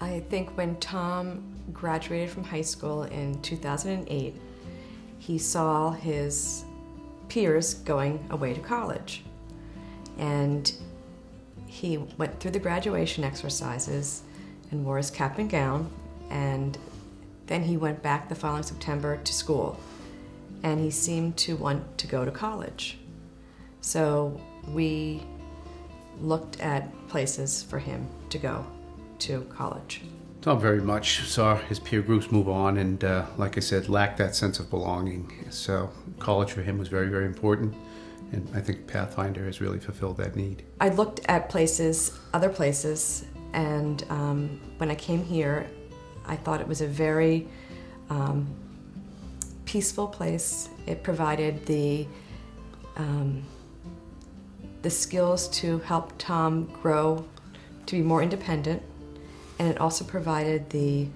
I think when Tom graduated from high school in 2008, he saw his peers going away to college. And he went through the graduation exercises and wore his cap and gown, and then he went back the following September to school. And he seemed to want to go to college. So we looked at places for him to go to college. Tom very much saw his peer groups move on and, like I said, lacked that sense of belonging. So college for him was very, very important, and I think Pathfinder has really fulfilled that need. I looked at places, other places, and when I came here, I thought it was a very peaceful place. It provided the skills to help Tom grow to be more independent, and it also provided the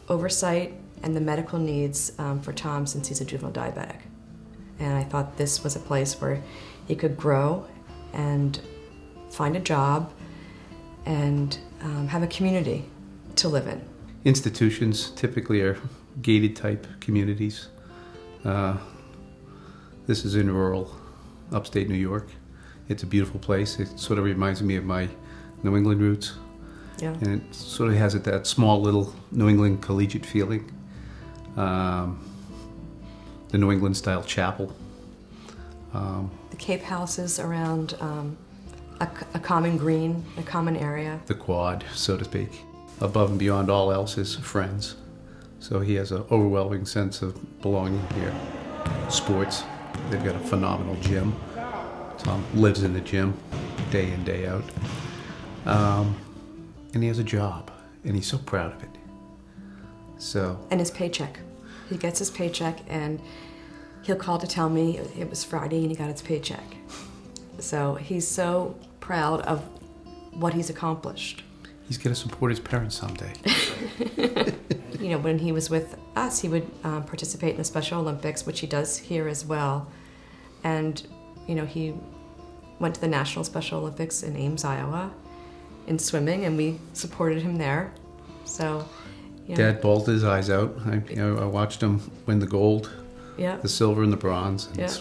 oversight and the medical needs for Tom since he's a juvenile diabetic. And I thought this was a place where he could grow and find a job and have a community to live in. Institutions typically are gated type communities. This is in rural upstate New York. It's a beautiful place. It sort of reminds me of my New England roots. Yeah. And it sort of has that small little New England collegiate feeling. The New England style chapel. The Cape houses around a common green, a common area. The quad, so to speak. Above and beyond all else is friends. So he has an overwhelming sense of belonging here. Sports, they've got a phenomenal gym. Tom lives in the gym day in, day out. And he has a job, and he's so proud of it. So. And his paycheck. He gets his paycheck, and he'll call to tell me it was Friday and he got his paycheck. So he's so proud of what he's accomplished. He's going to support his parents someday. You know, when he was with us, he would participate in the Special Olympics, which he does here as well. And, you know, he went to the National Special Olympics in Ames, Iowa, in swimming, and we supported him there. So, you know. Dad bawled his eyes out. I watched him win the gold, Yeah. the silver, and the bronze. And Yeah.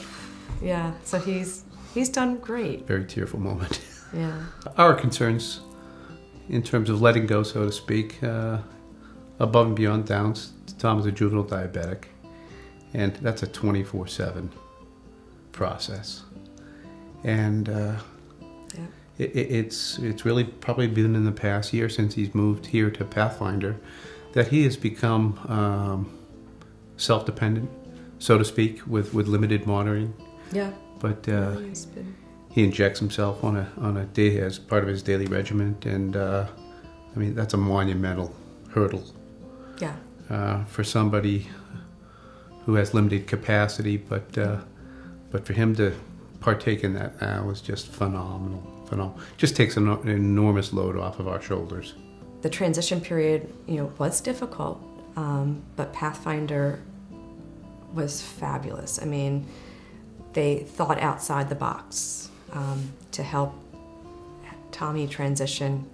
Yeah. So he's done great. Very tearful moment. Yeah. Our concerns, in terms of letting go, so to speak, above and beyond Downs. Tom is a juvenile diabetic, and that's a 24/7 process. And it's really probably been in the past year since he's moved here to Pathfinder that he has become self-dependent, so to speak, with limited monitoring. Yeah. But he injects himself on a day as part of his daily regimen, and I mean that's a monumental hurdle. Yeah. For somebody who has limited capacity, but for him to partake in that now was just phenomenal. Just takes an enormous load off of our shoulders. The transition period, you know, was difficult, but Pathfinder was fabulous. I mean, they thought outside the box to help Tommy transition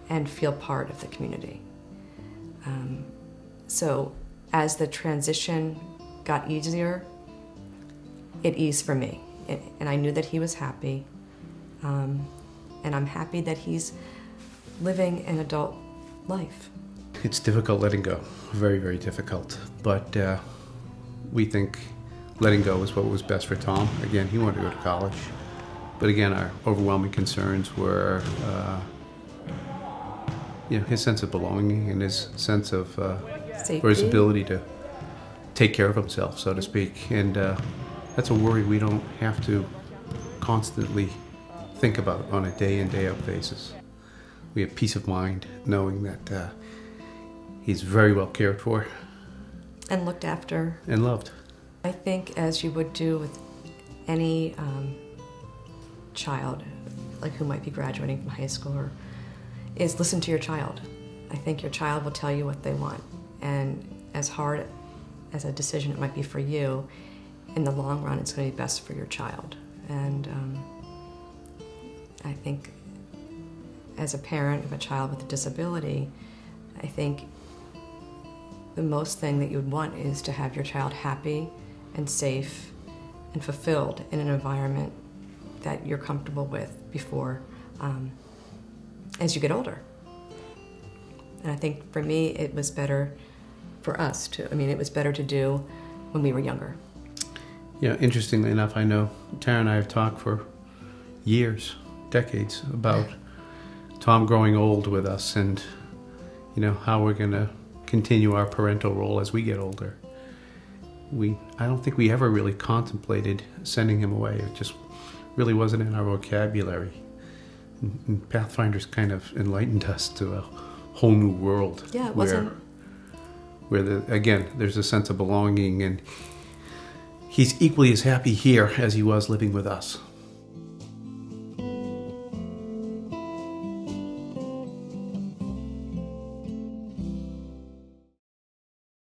and feel part of the community. So as the transition got easier, it eased for me. And I knew that he was happy. And I'm happy that he's living an adult life. It's difficult letting go, very, very difficult. But we think letting go is what was best for Tom. Again, he wanted to go to college. But again, our overwhelming concerns were his sense of belonging and his sense of, or his ability to take care of himself, so to speak. And that's a worry we don't have to constantly think about on a day in, day out basis. We have peace of mind knowing that he's very well cared for. And looked after. And loved. I think as you would do with any child, like who might be graduating from high school, is listen to your child. I think your child will tell you what they want. And as hard as a decision it might be for you, in the long run it's going to be best for your child. And I think as a parent of a child with a disability, I think the most thing that you would want is to have your child happy and safe and fulfilled in an environment that you're comfortable with before, as you get older. And I think for me, it was better for us to, it was better to do when we were younger. Yeah, interestingly enough, I know Tara and I have talked for years, decades, about Tom growing old with us and, how we're going to continue our parental role as we get older. I don't think we ever really contemplated sending him away. It just really wasn't in our vocabulary. And Pathfinder's kind of enlightened us to a whole new world. Yeah, it wasn't. Where again, there's a sense of belonging, and he's equally as happy here as he was living with us.